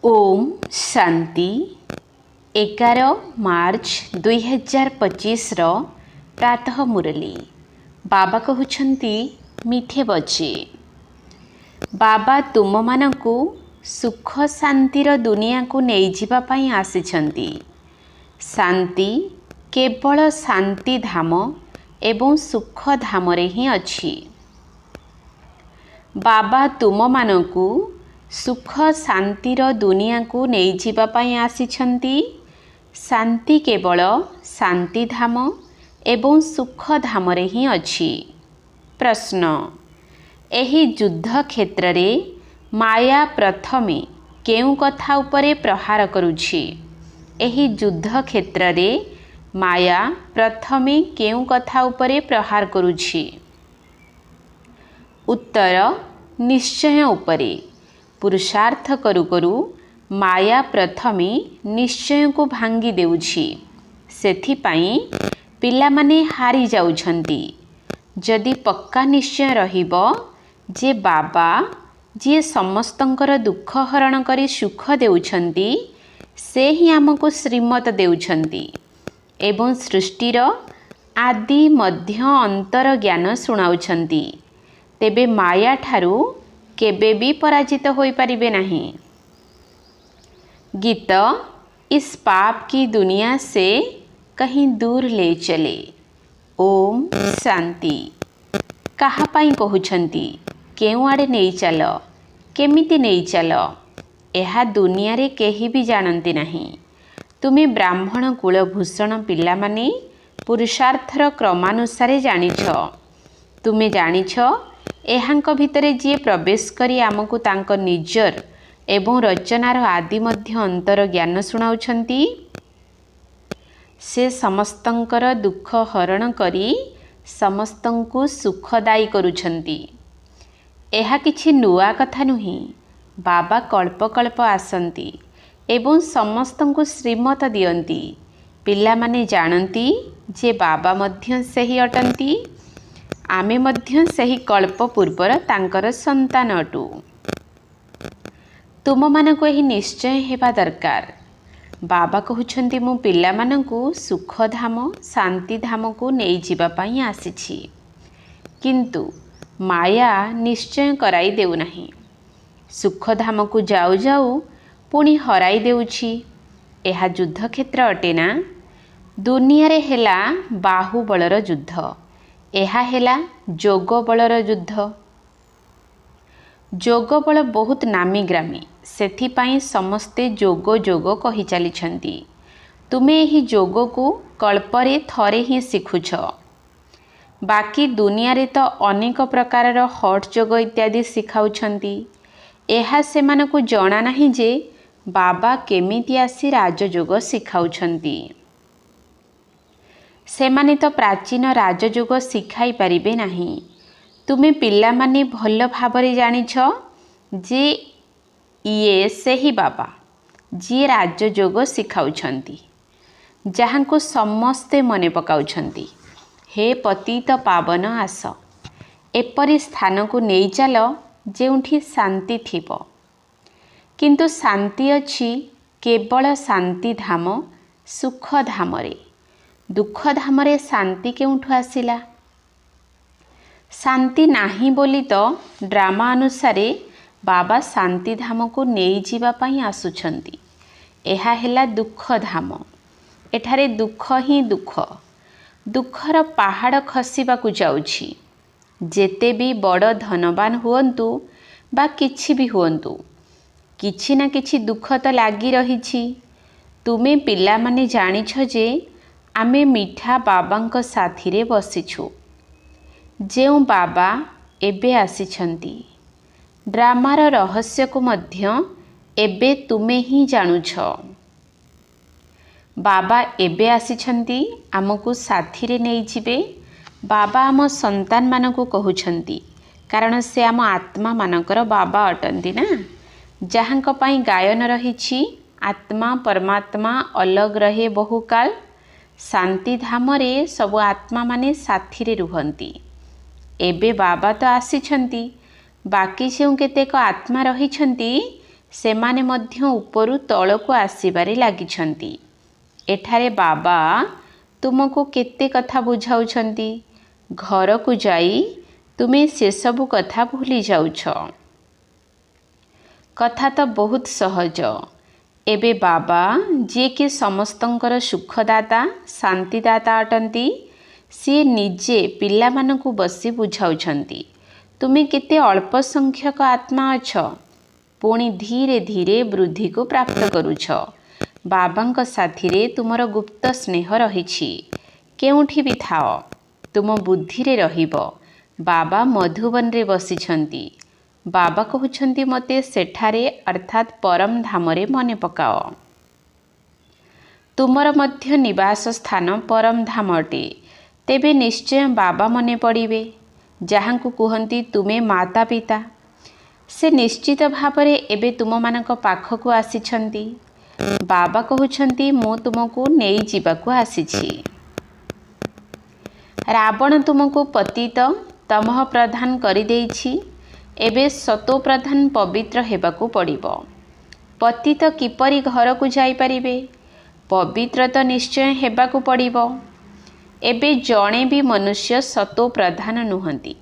ओम शांति 11 मार्च 2025 प्रातः मुरली बाबा कहउछंती मिठे बचे बाबा तुम मानकु सुख शांतिर दुनिया को नहीं जिबा पई आसिछंती। शांति केवल शांति धाम एवं सुख धाम रे ही अछि। बाबा तुम मानकु सुख शांतिर दुनिया को नहीं जिबा पई आसिछंती। शांति केवल शांति धाम एवं सुख धाम रे ही अछि। प्रश्न एही युद्ध क्षेत्र रे माया प्रथमे केउ कथा उपरे प्रहार करुछि? एही युद्ध क्षेत्र रे माया प्रथमे केउ कथा उपरे प्रहार करुछि? उत्तर निश्चय उपरे। पुरुषार्थ करू करू माया प्रथमे निश्चय को भांगी देउछि। सेथिपाई पिलामाने हारी जाउछंती। जदि पक्का निश्चय रहिबो जे बाबा जे समस्तंकर दुख हरण करी सुख देउछंती से ही हमको श्रीमत देउछंती एवं सृष्टिर आदि मध्य अंतर ज्ञान सुनाउछंती, तेबे माया ठारू केबे भी पराजित होई परिबे नहीं। गीत इस पाप की दुनिया से कहीं दूर ले चले। ओम शांति। कहा पाई कहउछंती केउ आड़े नहीं चल, केमिति नहीं चल, एहा दुनिया रे केही भी जानती नहीं। तुमे ब्राह्मण कुलभूषण पिला माने पुरुषार्थर क्रमानुसारे जानिछ। तुमे जानिछ एहांक भितरे जे प्रवेश करी आमको तांक निजर एवं रचनार आदि मध्य अंतर ज्ञान सुनाउछंती से समस्तंकर दुख हरण करी समस्तंकु सुखदायी करुछंती। एहा किछि नुआ कथा नुही। बाबा कल्प कल्प आसंती एवं समस्तंकु श्रीमत दियंती। पिला माने जानती जे बाबा मध्य सही अटंती। आमे मध्य सही कल्प पूर्वर तांकर संतान अटू। तुम मानकु एही निश्चय हेबा दरकार। बाबा कहउछंती मु पिला मानकु सुख धाम शांति धाम को नहीं जिबा पई आसिछि, किंतु माया निश्चय कराई देउ नहीं। सुख धाम को जाऊ जाऊ पुणी हराई देउछि। एहा युद्ध क्षेत्र अटे ना। दुनिया रे हेला बाहुबलर युद्ध, एहा हेला जोग बलर युद्ध। जोग बल बहुत नामी ग्रामी, सेथिपाई समस्ते जोग जोग कही चलीछंती। तुमे एही जोग को कल्परे थरे ही शिखुछ। बाकी दुनिया रे तो अनेक प्रकार हट जोग इत्यादि शिखाउछंती। एहा सेमानकु जणा नहीं जे बाबा केमिति आसी राजयोग शिखाउछंती। सेमाने तो प्राचीन राजयोग शिखाई पारिबे नहीं। तुमे पिला माने भल भाबरे जानिछ जे ये सही बाबा जी राजयोग शिखाउछंती, जहांको समस्ते मने पकाउछंती। हे पतित पावन आस, एपरि स्थान को नहीं चल जेउठी शांति थिबो। किंतु शांति अछि केवल शांति धाम सुख धाम रे। दुख धाम रे शांति केउठु आसिला? शांति नाही बोली तो ड्रामा अनुसारे बाबा शांति धाम को नहीं जिबा पई आसुछंती। एहा हेला दुख धाम। एठारे दुख ही दुख। दुखर पहाड़ खसिबा को जाउछि। जेते भी बड़ धनवान हुअन्तु बा किछि भी हुअन्तु, किछि ना किछि दुख तो लागी रहिछि। तुमे पिला माने जानिछ जे आमे मिठा बाबांक साथी रे बसिछु। जेउ बाबा एबे आसिछंती। ड्रामार रहस्य को मध्य एबे तुमे ही जानुछ। बाबा एबे आसिछंती आमको साथी रे नहीं जिबे। बाबा आम संतान मानकु कहउछंती, कारण से आम आत्मा मानकर बाबा अटंती ना। जहांक पई गायन रहिछि आत्मा परमात्मा अलग रहे बहुकाल। शांति धाम रे सब आत्मा माने साथी रे रुहंती। एबे बाबा तो आसिछंती, बाकी से केतेक आत्मा रहिछंती सेमाने मध्य उपरु तलकु आसिबारे लागिछंती। एठारे बाबा तुमको केते कथा बुझाउछंती, घर को जाई तुमे से सबु कथा भूली जाउछ। कथा तो बहुत सहज। एबे बाबा जे कि समस्तंकर सुखदाता शांतिदाता अटंती, सी निजे पिला मानकु बसी बुझाउछंती तुमे केते अल्प संख्यक आत्मा अछ, पुणी धीरे धीरे वृद्धि को प्राप्त करुछ। बाबांक साथी रे तुमर गुप्त स्नेह रहिछि, केउठी भी थाओ तुम बुद्धि रे रहिबो। बाबा मधुबन रे बसिछंती। बाबा कहउछंती मते सेठारे अर्थात परम धाम रे मने पकाओ। तुमर मध्य निवास स्थान परम धाम अटे, तेबे निश्चय बाबा मने पड़िबे। जहांकु कुहंती तुमे माता पिता, से निश्चित भावरे एबे तुम मानक पाखकु आसिछंती। बाबा कहउछंती मो तुमको नेई जीवाकु आसिछि। रावण तुमको पतित तमह प्रधान करि देइछि, एबे सतो प्रधान पवित्र हेबाकु पड़िबो। पतित किपरि घर को जाई परिबे, पवित्र तो निश्चय हेबाकु पड़िबो। एबे जणे भी मनुष्य सतो प्रधान नुहंती।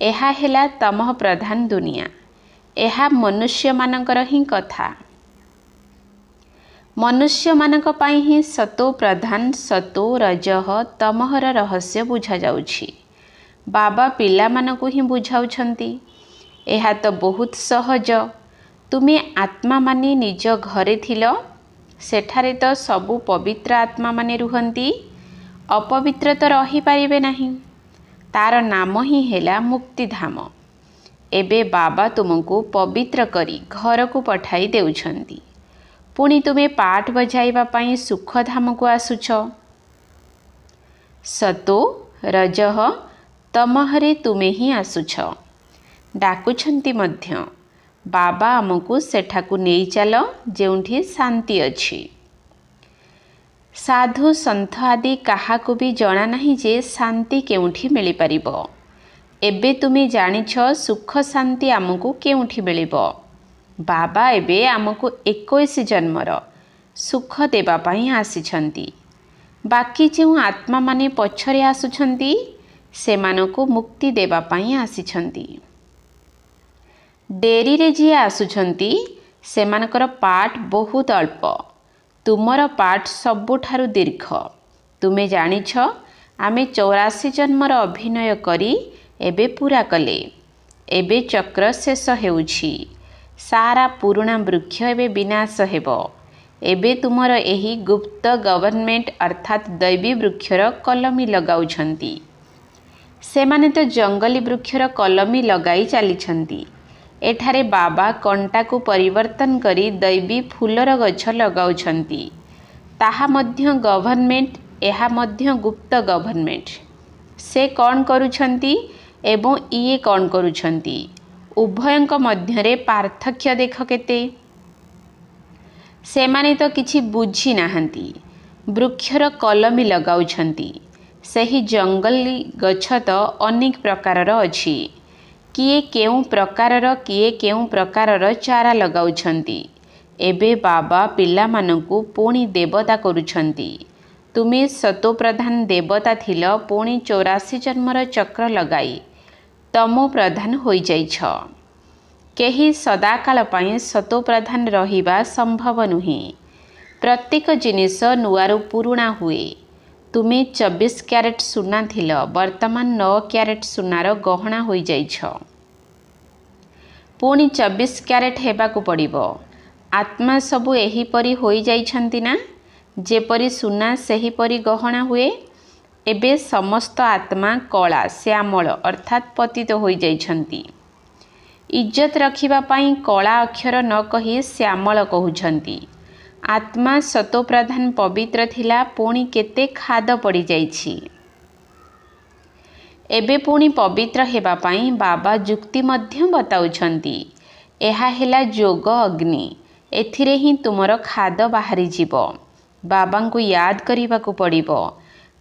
एहा हेला तमह प्रधान दुनिया। एहा मनुष्य मानकर ही कथा। मनुष्य मानक पाई ही सतो प्रधान सतो रजह तमहर रहस्य बुझा जाउछि। बाबा पिला मानकु ही बुझाउछंती। एहा तो बहुत सहज। तुमे आत्मा माने निज घरे थिलो, सेठारे तो सबु पवित्र आत्मा माने रुहंती, अपवित्र तो रही पारिबे नाही। तार नाम ही हेला मुक्तिधाम। एबे बाबा तुमको पवित्र करी घर को पठाई देउछंती, पुणी तुमे पाठ बजाइबा पाई सुखधाम को आसुछ। सतो रजह तमहरे तुमे ही आसुछ। डाकुछंती मध्य। बाबा आमको सेठाकु नेई चल जेउठी शांति अछि। साधु संत आदि काहाकु भी जना नहीं जे शांति केउठी मिली परिबो। एबे तुमे जानिछ सुख शांति आमको केउठी मिलिबो। बाबा एबे आमको 21 जन्मर सुख देबा पाई आसिछंती। बाकी जो आत्मा माने पछरे आसुछंती, सेमानको मुक्ति देबा पाई आसिछंती। डेरी रे जी आसुछंती, सेमानकर पाठ बहुत अल्प। तुमर पाठ सबुठारु दीर्घ। तुमे जानिछ आमे 84 जन्मर अभिनय करी एबे पूरा कले। एबे चक्र शेष हेउछि। सारा पुराणा वृक्ष एबे विनाश हेबो। एबे तुमर एही गुप्त गवर्नमेंट अर्थात दैवी वृक्षर कलमी लगाउछंती। सेमाने तो जंगली वृक्षर कलमी लगाई चलीछंती। एठारे बाबा कंटा को परिवर्तन करी दैवी फूलर गछ लगाउछंती। ताहा मध्य गवर्नमेंट, एहा मध्य गुप्त गवर्नमेंट। से कौन करुछंती एवं इए कौन करुछंती, उभयंक मध्यरे पार्थक्य देख केते। सेमाने तो किछि बुझी नाहंती। वृक्षर कलमी लगाउछंती। सही जंगली गछ तो अनेक प्रकारर अछि। किए केउ प्रकारर किए केउ प्रकारर चारा लगाउछंती। एबे बाबा पिला मानकु पुणी देवता करुछंती। तुमे सतो प्रधान देवता थिल, पुणी 84 जन्मर चक्र लगाई तमो प्रधान होई जाइछ। केही सदाकाल पाई सतो प्रधान रहिबा संभव नुहे। प्रत्येक जिनिस नुआरु पुरुणा हुए। तुमे 24 क्यारेट सुना थिल, वर्तमान 9 क्यारेट सुनार गहना होई जाइछ। पुणी 24 क्यारेट हेबाकु पड़िबो। आत्मा सबु एहीपरि होई जाइछंती ना, जेपरि सुना सेहीपरि गहना हुए। एबे समस्त आत्मा कला श्यामल अर्थात पतित होई जाइछंती। इज्जत रखिबा पाई कला अक्षर न कही श्यामल कहउछंती। आत्मा सतो प्रधान पवित्र थिला, पुणी केते खाद पड़ी जाइछि। एबे पुणी पवित्र हेबा पाई बाबा जुक्ति मध्य बताउछंती। एहा हेला जोग अग्नि। एथिरे ही तुमर खाद बाहरी जीवो। बाबांकु याद करिबाकु पड़िबो।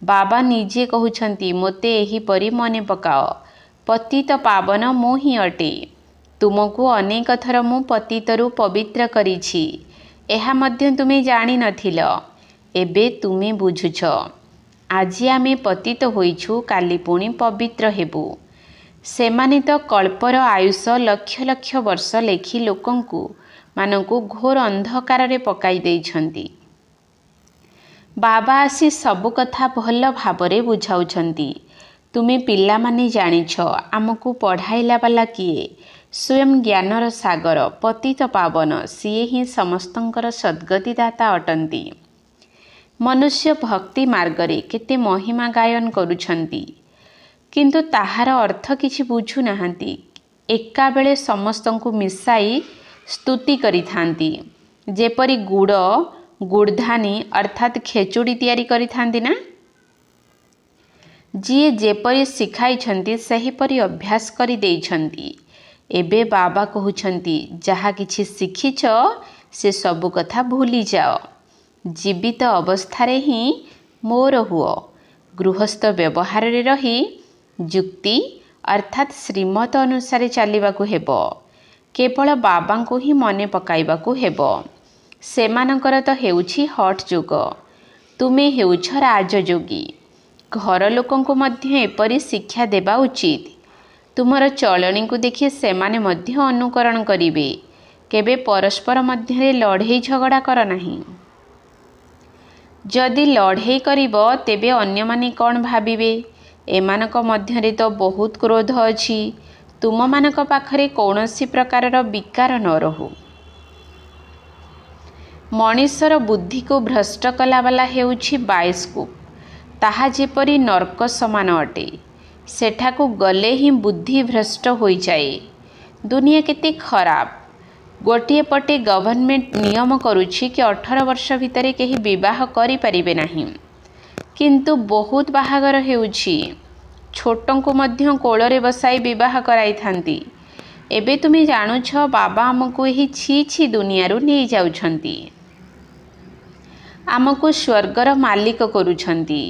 बाबा निजे कहउछंती मोते एही परि मने पकाओ। पतित पावन मो ही अटे। ତୁମକୁ ଅନେକ ଥର ମୁଁ ପତିତରୁ ପବିତ୍ର କରିଛି, ଏହା ମଧ୍ୟ ତୁମେ ଜାଣିନଥିଲ। ଏବେ ତୁମେ ବୁଝୁଛ। ଆଜି ଆମେ ପତିତ ହୋଇଛୁ, କାଲି ପୁଣି ପବିତ୍ର ହେବୁ। ସେମାନେ ତ କଳ୍ପର ଆୟୁଷ ଲକ୍ଷ ଲକ୍ଷ ବର୍ଷ ଲେଖି ଲୋକମାନଙ୍କୁ ଘୋର ଅନ୍ଧକାରରେ ପକାଇ ଦେଇଛନ୍ତି। ବାବା ଆସି ସବୁ କଥା ଭଲ ଭାବରେ ବୁଝାଉଛନ୍ତି। ତୁମେ ପିଲାମାନେ ଜାଣିଛ, ଆମକୁ ପଢ଼ାଇଲା ବାଲା କିଏ? ସ୍ୱୟଂ ଜ୍ଞାନର ସାଗର, ପତିତ ପାବନ, ସିଏ ହିଁ ସମସ୍ତଙ୍କର ସଦ୍ଗତିଦାତା ଅଟନ୍ତି। ମନୁଷ୍ୟ ଭକ୍ତି ମାର୍ଗରେ କେତେ ମହିମା ଗାୟନ କରୁଛନ୍ତି, କିନ୍ତୁ ତାହାର ଅର୍ଥ କିଛି ବୁଝୁନାହାନ୍ତି। ଏକାବେଳେ ସମସ୍ତଙ୍କୁ ମିଶାଇ ସ୍ତୁତି କରିଥାନ୍ତି, ଯେପରି ଗୁଡ଼ଧାନୀ ଅର୍ଥାତ୍ ଖେଚୁଡ଼ି ତିଆରି କରିଥାନ୍ତି ନା। ଯିଏ ଯେପରି ଶିଖାଇଛନ୍ତି ସେହିପରି ଅଭ୍ୟାସ କରି ଦେଇଛନ୍ତି। ଏବେ ବାବା କହୁଛନ୍ତି, ଯାହା କିଛି ଶିଖିଛ ସେ ସବୁ କଥା ଭୁଲିଯାଅ। ଜୀବିତ ଅବସ୍ଥାରେ ହିଁ ମୋର ହୁଅ। ଗୃହସ୍ଥ ବ୍ୟବହାରରେ ରହି ଯୁକ୍ତି ଅର୍ଥାତ୍ ଶ୍ରୀମତ ଅନୁସାରେ ଚାଲିବାକୁ ହେବ। କେବଳ ବାବାଙ୍କୁ ହିଁ ମନେ ପକାଇବାକୁ ହେବ। ସେମାନଙ୍କର ତ ହେଉଛି ହଟ୍ ଯୁଗ, ତୁମେ ହେଉଛ ରାଜଯୋଗୀ। ଘର ଲୋକଙ୍କୁ ମଧ୍ୟ ଏପରି ଶିକ୍ଷା ଦେବା ଉଚିତ। ତୁମର ଚଳଣୀକୁ ଦେଖି ସେମାନେ ମଧ୍ୟ ଅନୁକରଣ କରିବେ। କେବେ ପରସ୍ପର ମଧ୍ୟରେ ଲଢ଼େଇ ଝଗଡ଼ା କର ନାହିଁ। ଯଦି ଲଢ଼େଇ କରିବ ତେବେ ଅନ୍ୟମାନେ କ'ଣ ଭାବିବେ? ଏମାନଙ୍କ ମଧ୍ୟରେ ତ ବହୁତ କ୍ରୋଧ ଅଛି। ତୁମମାନଙ୍କ ପାଖରେ କୌଣସି ପ୍ରକାରର ବିକାର ନ ରହୁ। ମଣିଷର ବୁଦ୍ଧିକୁ ଭ୍ରଷ୍ଟ କଲାବାଲା ହେଉଛି ବାୟସ୍କୋପ। ତାହା ଯେପରି ନର୍କ ସମାନ ଅଟେ। ସେଠାକୁ ଗଲେ ହିଁ ବୁଦ୍ଧି ଭ୍ରଷ୍ଟ ହୋଇଯାଏ। ଦୁନିଆ କେତେ ଖରାପ। ଗୋଟିଏ ପଟେ ଗଭର୍ଣ୍ଣମେଣ୍ଟ ନିୟମ କରୁଛି କି 18 ବର୍ଷ ଭିତରେ କେହି ବିବାହ କରିପାରିବେ ନାହିଁ, କିନ୍ତୁ ବହୁତ ବାହାଘର ହେଉଛି। ଛୋଟଙ୍କୁ ମଧ୍ୟ କୋଳରେ ବସାଇ ବିବାହ କରାଇଥାନ୍ତି। ଏବେ ତୁମେ ଜାଣୁଛ, ବାବା ଆମକୁ ଏହି ଛି ଛି ଦୁନିଆରୁ ନେଇଯାଉଛନ୍ତି। ଆମକୁ ସ୍ୱର୍ଗର ମାଲିକ କରୁଛନ୍ତି।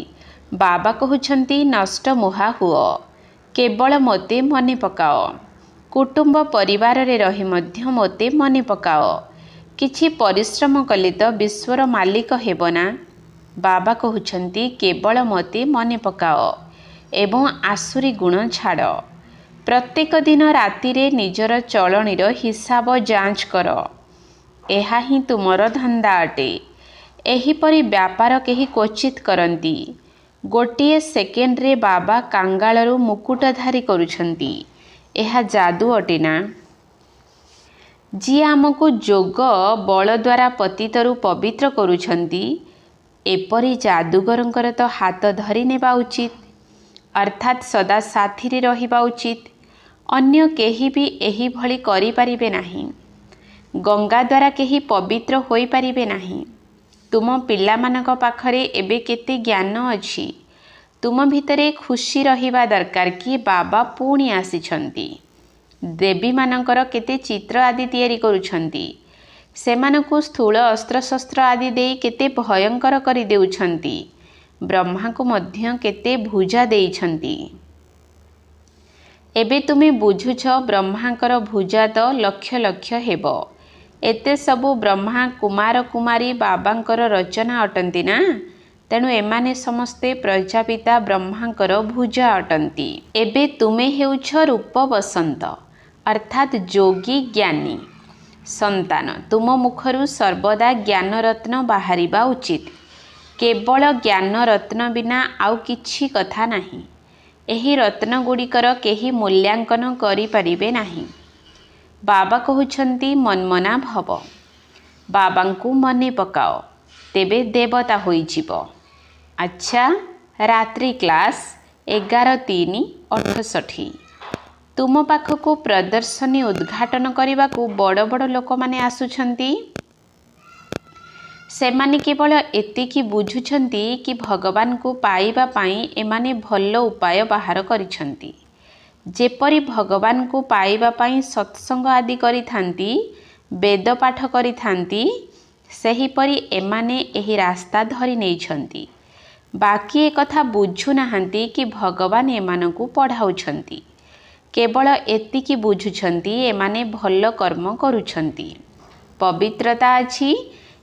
ବାବା କହୁଛନ୍ତି, ନଷ୍ଟ ମୁହା ହୁଅ, କେବଳ ମୋତେ ମନେ ପକାଅ। କୁଟୁମ୍ବ ପରିବାରରେ ରହି ମଧ୍ୟ ମୋତେ ମନେ ପକାଅ। କିଛି ପରିଶ୍ରମ କଲେ ତ ବିଶ୍ୱର ମାଲିକ ହେବ ନା। ବାବା କହୁଛନ୍ତି, କେବଳ ମୋତେ ମନେ ପକାଅ ଏବଂ ଆସୁରୀ ଗୁଣ ଛାଡ଼। ପ୍ରତ୍ୟେକ ଦିନ ରାତିରେ ନିଜର ଚଳଣୀର ହିସାବ ଯାଞ୍ଚ କର। ଏହା ହିଁ ତୁମର ଧନ୍ଦା ଅଟେ। ଏହିପରି ବ୍ୟାପାର କେହି କ୍ୱଚିତ୍ କରନ୍ତି। ଗୋଟିଏ ସେକେଣ୍ଡରେ ବାବା କାଙ୍ଗାଳରୁ ମୁକୁଟଧାରୀ କରୁଛନ୍ତି। ଏହା ଯାଦୁ ଅଟେ ନା। ଯିଏ ଆମକୁ ଯୋଗ ବଳ ଦ୍ୱାରା ପତିତରୁ ପବିତ୍ର କରୁଛନ୍ତି, ଏପରି ଯାଦୁଗରଙ୍କର ତ ହାତ ଧରି ନେବା ଉଚିତ, ଅର୍ଥାତ୍ ସଦା ସାଥିରେ ରହିବା ଉଚିତ। ଅନ୍ୟ କେହି ବି ଏହିଭଳି କରିପାରିବେ ନାହିଁ। ଗଙ୍ଗା ଦ୍ୱାରା କେହି ପବିତ୍ର ହୋଇପାରିବେ ନାହିଁ। ତୁମ ପିଲାମାନଙ୍କ ପାଖରେ ଏବେ କେତେ ଜ୍ଞାନ ଅଛି। ତୁମ ଭିତରେ ଖୁସି ରହିବା ଦରକାର କି ବାବା ପୁଣି ଆସିଛନ୍ତି। ଦେବୀମାନଙ୍କର କେତେ ଚିତ୍ର ଆଦି ତିଆରି କରୁଛନ୍ତି। ସେମାନଙ୍କୁ ସ୍ଥୂଳ ଅସ୍ତ୍ରଶସ୍ତ୍ର ଆଦି ଦେଇ କେତେ ଭୟଙ୍କର କରିଦେଉଛନ୍ତି। ବ୍ରହ୍ମାଙ୍କୁ ମଧ୍ୟ କେତେ ଭୁଜା ଦେଇଛନ୍ତି। ଏବେ ତୁମେ ବୁଝୁଛ, ବ୍ରହ୍ମାଙ୍କର ଭୁଜା ତ ଲକ୍ଷ ଲକ୍ଷ ହେବ। ଏତେ ସବୁ ବ୍ରହ୍ମା କୁମାର କୁମାରୀ ବାବାଙ୍କର ରଚନା ଅଟନ୍ତି ନା। ତେଣୁ ଏମାନେ ସମସ୍ତେ ପ୍ରଜାପିତା ବ୍ରହ୍ମାଙ୍କର ଭୁଜା ଅଟନ୍ତି। ଏବେ ତୁମେ ହେଉଛ ରୂପ ବସନ୍ତ ଅର୍ଥାତ୍ ଯୋଗୀ ଜ୍ଞାନୀ ସନ୍ତାନ। ତୁମ ମୁଖରୁ ସର୍ବଦା ଜ୍ଞାନରତ୍ନ ବାହାରିବା ଉଚିତ। କେବଳ ଜ୍ଞାନରତ୍ନ ବିନା ଆଉ କିଛି କଥା ନାହିଁ। ଏହି ରତ୍ନଗୁଡ଼ିକର କେହି ମୂଲ୍ୟାଙ୍କନ କରିପାରିବେ ନାହିଁ। ବାବା କହୁଛନ୍ତି, ମନ୍ମନା ଭବ। ବାବାଙ୍କୁ ମନେ ପକାଅ, ତେବେ ଦେବତା ହୋଇଯିବ। ଆଚ୍ଛା, ରାତ୍ରି କ୍ଲାସ୍ 11/3/68। ତୁମ ପାଖକୁ ପ୍ରଦର୍ଶନୀ ଉଦ୍ଘାଟନ କରିବାକୁ ବଡ଼ ବଡ଼ ଲୋକମାନେ ଆସୁଛନ୍ତି। ସେମାନେ କେବଳ ଏତିକି ବୁଝୁଛନ୍ତି କି ଭଗବାନଙ୍କୁ ପାଇବା ପାଇଁ ଏମାନେ ଭଲ ଉପାୟ ବାହାର କରିଛନ୍ତି। ଯେପରି ଭଗବାନଙ୍କୁ ପାଇବା ପାଇଁ ସତ୍ସଙ୍ଗ ଆଦି କରିଥାନ୍ତି, ବେଦ ପାଠ କରିଥାନ୍ତି, ସେହିପରି ଏମାନେ ଏହି ରାସ୍ତା ଧରି ନେଇଛନ୍ତି। ବାକି ଏକଥା ବୁଝୁନାହାନ୍ତି କି ଭଗବାନ ଏମାନଙ୍କୁ ପଢ଼ାଉଛନ୍ତି। केवल एतिकी बुझुछंती एमाने भल कर्म करुछंती, पवित्रता अछि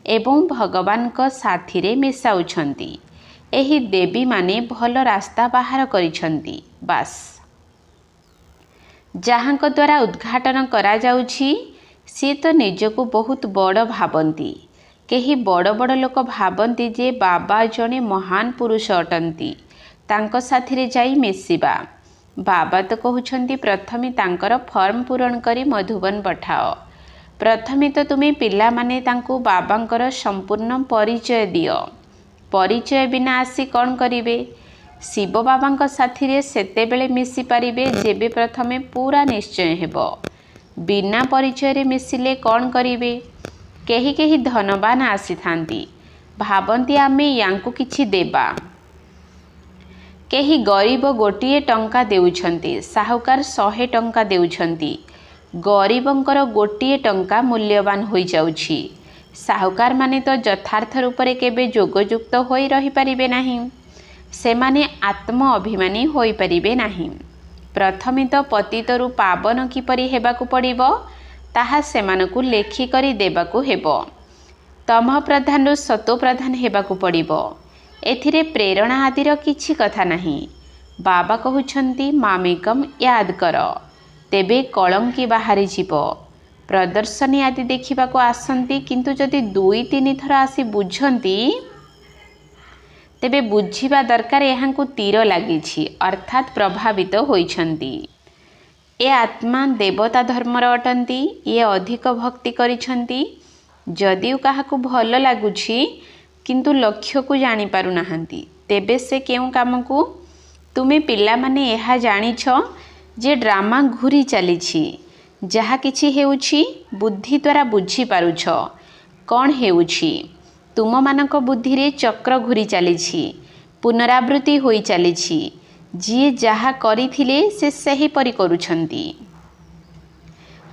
एवं भगवान को साथी रे मिसाउछंती। एही देवी माने भल रास्ता बाहर करिछंती। बास जहाँक द्वारा उद्घाटन करा जाउछि सी तो निजको बहुत बड़ भावंती। केही बड़ बड़ लोक भावंती जे बाबा जने महान पुरुष अटंती, तांको साथी रे जाई मिसिबा। बाबा तो कहउछंती प्रथमे तांकर फॉर्म पूरण करी मधुबन पठाओ। प्रथमे तो तुमे पिला माने तांको बाबांकर संपूर्ण परिचय दियो। परिचय बिना आसी कौन करिवे? शिव बाबांक साथी रे सेते बेले मिसी पारिबे जेबे प्रथमे पूरा निश्चय हेबो। बिना परिचय रे मिसिले कौन करिवे? केही केही धनवान आसी थांती, भावंती आमे यांकु किछि देबा। केही गरीब गोटिए टंका देउछंती, साहुकार 100 टंका देउछंती। गरीबंकर गोटिए टंका मूल्यवान होई जाउछि। साहुकार माने तो यथार्थ रूप रे केबे जोगयुक्त होई रही पारिबे नाही। सेमाने आत्म अभिमानी होई पारिबे नाही। प्रथमे तो पतितरु पावन किपरि हेबाकु पड़िबो ताहा सेमानकु लेखि करी देबाकु हेबो। तमः प्रधानरु सतो प्रधान हेबाकु पड़िबो। एथिरे प्रेरणा आदिर किछि कथा नाही। बाबा कहउछंती मामेकम याद कर, तेबे कलंकी बाहरी जीवो। प्रदर्शनी आदि देखिबाकु आसंती, किंतु जदि 2-3 थर आसी बुझंती तेबे बुझिबा दरकार एहांकु तीर लागिछि, अर्थात प्रभावित होइछंती। ए आत्मा देवता धर्मर अटंती, ये अधिक भक्ति करिछंती। जदिउ काहाकु भल लागुछि किंतु लक्ष्य को जानी पारु नाहंती, तेबे से केउ कामकु? तुमे पिला माने एहा जानिछ जे ड्रामा घुरी चलीछि। जहा किछि हेउछि बुद्धि द्वारा बुझी पारुछ कौन हेउछि। तुम मानक बुद्धि रे चक्र घुरी चलीछि, पुनरावृत्ति होई चलीछि। जी जहा करिथिले से सही परि करूछंती।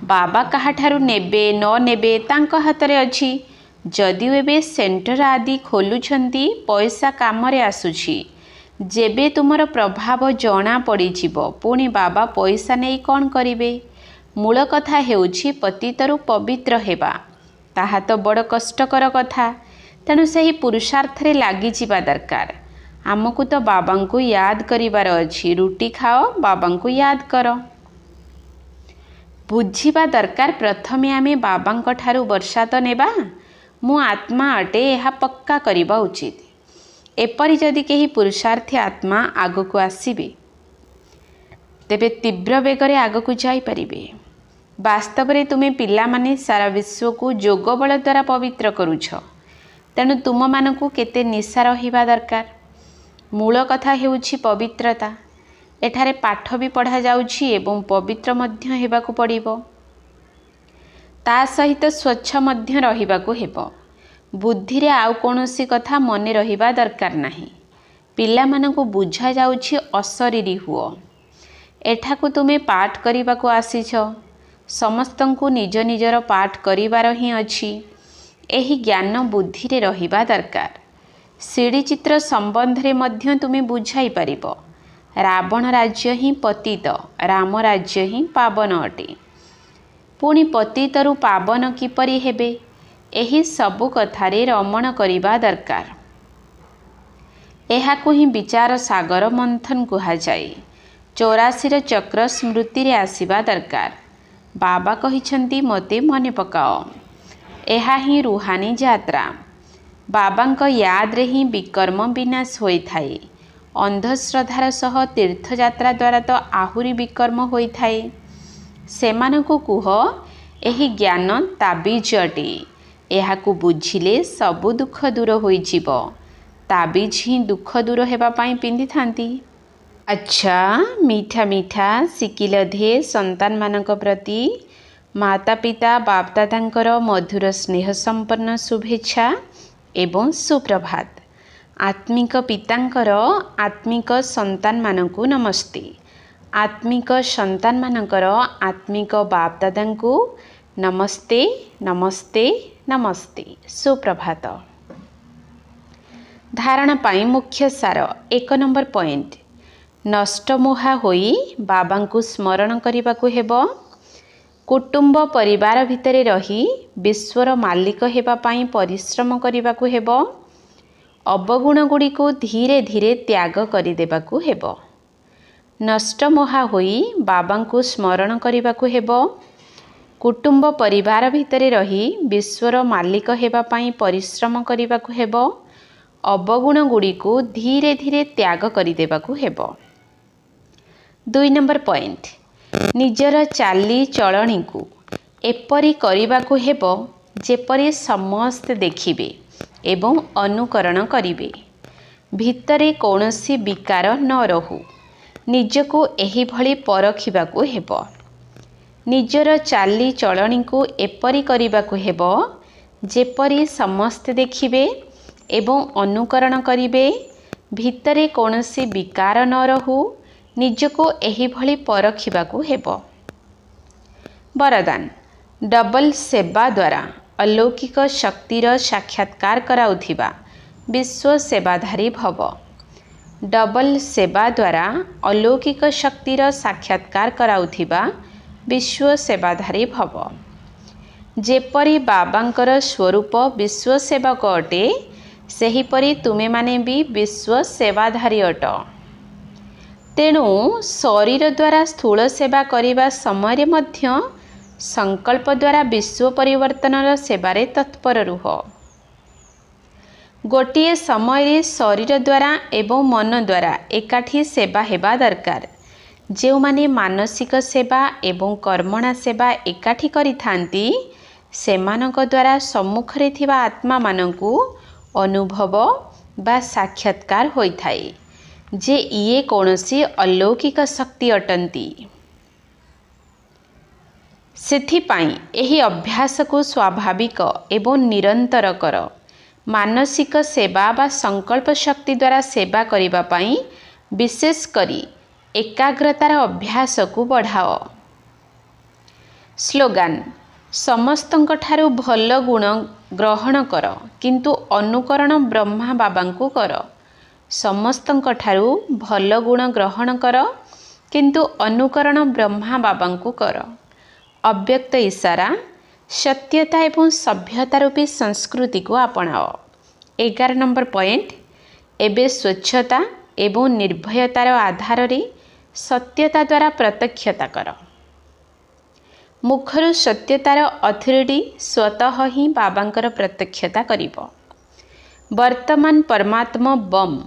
बाबा काहाठारु नेबे न नेबे तांक हातरे अछि। जदिउ एबे सेंटर आदि खोलुछंती, पैसा कामरे आसुछि। जेबे तुमर प्रभाव जना पड़िजिवो, पुणी बाबा पैसा नहीं कौन करिवे? मूल कथा हेउछि पतितरु पवित्र हेबा। ताहा तो बड़ कष्टकर कथा। तेणु सही पुरुषार्थ रे लागि जिबा दरकार। आमको तो बाबांको याद करिवार अछि। रुटी खाओ, बाबांको याद करो। बुझिबा दरकार प्रथमे आमे बाबांक ठारु वर्षा तो नेबा। मु आत्मा अटे एहा पक्का करिबा उचित। एपरि जदि केही पुरुषार्थी आत्मा आगको आसीबे तेबे तीव्र बेगरे आगको जाई परिबे। वास्तव रे तुमे पिला माने सारा विश्व को जोग बल द्वारा पवित्र करूछ। तेणु तुम मानकु केते निशा रहिबा दरकार। मूल कथा हेउछि पवित्रता। एठारे पाठ भी पढ़ा जाउछि एवं पवित्र मध्य हेबाकु पड़िबो। ता सहित स्वच्छ मध्य रहिबाकु हेबो। बुद्धि रे आउ कोनोसी कथा मने रहिबा दरकार नाही। पिला मानकु बुझा जाउछि अशरीरी हुओ। एठाकु तुमे पाठ करिबाकु आसीछ। समस्तंकु निज निजर पाठ करिबार ही अछि। एही ज्ञान बुद्धि रे रहिबा दरकार। सीढ़ी चित्र संबंध रे मध्य तुमे बुझाई पारिबो। रावण राज्य ही पतित, राम राज्य ही पावन अटे। पुणी पतितरु पावन किपरि हेबे? एही सबु कथारे रमण करिबा दरकार। एहाकु ही विचार सागर मंथन कुहा जाए। 84 चक्र स्मृति रे आसीबा दरकार। बाबा कहिछंती मते मने पकाओ। एहा ही रूहानी यात्रा। बाबांक याद रे ही विकर्म विनाश होई थाए। अंधश्रद्धार सह तीर्थयात्रा द्वारा तो आहुरी विकर्म होई थाए। सेमानकु कुह एही ज्ञान ताबीज अटे। एहाकु बुझिले सबु दुख दूर होई जिवो। ताबीज ही दुख दूर हेबा पाई पिंधि थांती। अच्छा मीठा मीठा सिकिल धे संतान मानक प्रति माता पिता बाप दादांकर मधुर स्नेह संपन्न शुभेच्छा एवं सुप्रभात। आत्मिक पितांकर आत्मिक संतान मानकु नमस्ते। आत्मिक संतान मानकर आत्मिक बाप दादांकु नमस्ते नमस्ते नमस्ते सुप्रभात। धारणा पाई मुख्य सार 1 नंबर पॉइंट। नष्टमोहा होई बाबांकु स्मरण करने हेब। कुटुंब परिवार भितरे रही विश्वर मालिक हेबा पाई परिश्रम करने हेब। अवगुण गुड़ी को धीरे धीरे त्याग करदेवाकू हेब। नष्टमोहा होई बाबांकु स्मरण करने हेब। कुटुंब परिवार भितरे रही विश्वर मालिक हेबा पाई परिश्रम करने हेब। अवगुण गुड़ी को धीरे धीरे त्याग करदेवाकू हेब। 2 नंबर पॉइंट, निजर चाली चलणी को एपरी करबाकू हेब जेपरी समस्त देखिबे एवं अनुकरण करिवे। भितरे कौनसी विकार न रहू, निजको एही भली परखिबाकू हेब। निजर चाली चलणी को एपरी करबाकू हेब जेपरी समस्त देखिबे एवं अनुकरण करिवे। भितरे कौनसी विकार न रहू, निजको एही भली परखिबाकू हेब। वरदान, डबल सेवा द्वारा अलौकिक शक्तिर साक्षात्कार कराउथिबा विश्व सेवाधारी भव। डबल सेवा द्वारा अलौकिक शक्तिर साक्षात्कार कराउथिबा विश्व सेवाधारी भव। जेपरी बाबांकर स्वरूप विश्व सेवक अटे, सेहीपरि तुमे माने भी विश्व सेवाधारी अट। तेणु शरीर द्वारा स्थूल सेवा करिबा समय मध्य संकल्प द्वारा विश्व परिवर्तनर सेवारे तत्पर रुह। गोटिए समय शरीर द्वारा एवं मन द्वारा एकाठी सेवा हेबा दरकार। जो माने मानसिक सेवा एवं कर्मणा सेवा एकाठी करिथांती, सेमानक द्वारा सम्मुखरे थिबा आत्मा मानकु अनुभव बा साक्षात्कार होइथाए जे इए कौनसी अलौकिक शक्ति अटंती। सेथिपाई एही अभ्यास को स्वाभाविक एवं निरंतर कर। मानसिक सेवा बा संकल्प शक्ति द्वारा सेवा करिबा पाई विशेष करी एकाग्रतार अभ्यास को बढ़ाओ। स्लोगान, समस्तंक ठारू भल गुण ग्रहण कर किंतु अनुकरण ब्रह्मा बाबांकु कर। समस्तंक ठारू भल गुण ग्रहण कर किंतु अनुकरण ब्रह्मा बाबांकु कर। अव्यक्त इशारा, सत्यता एवं सभ्यता रूपी संस्कृति को अपनाओ। 11 नंबर पॉइंट, एबे स्वच्छता एवं निर्भयतार आधार रे सत्यता द्वारा प्रत्यक्षता कर। मुखर सत्यतार अथॉरिटी स्वतः ही बाबांकर प्रत्यक्षता करिबो। वर्तमान परमात्मा बम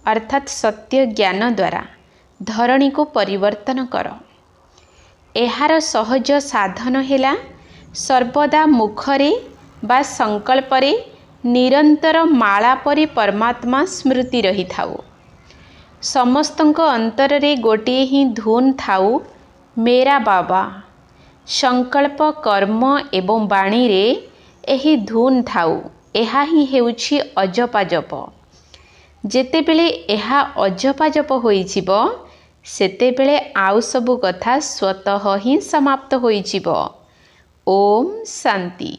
अर्थात सत्य ज्ञान द्वारा धरणी को परिवर्तन कर। एहार सहज साधन हेला सर्वदा मुखरे बा संकल्परे निरंतर माला परी परमात्मा स्मृति रही थाउ। समस्तंक अंतर रे गोटे ही धुन थाउ, मेरा बाबा। संकल्प कर्म एवं बाणी रे एही धुन थाउ, एहा ही हेउछि अजपा जप। जेतेबेले एहा अजपा जप होइजिबो, सेतेबेले आउ सबु कथा स्वतः ही समाप्त होइजिबो। ओम शांति।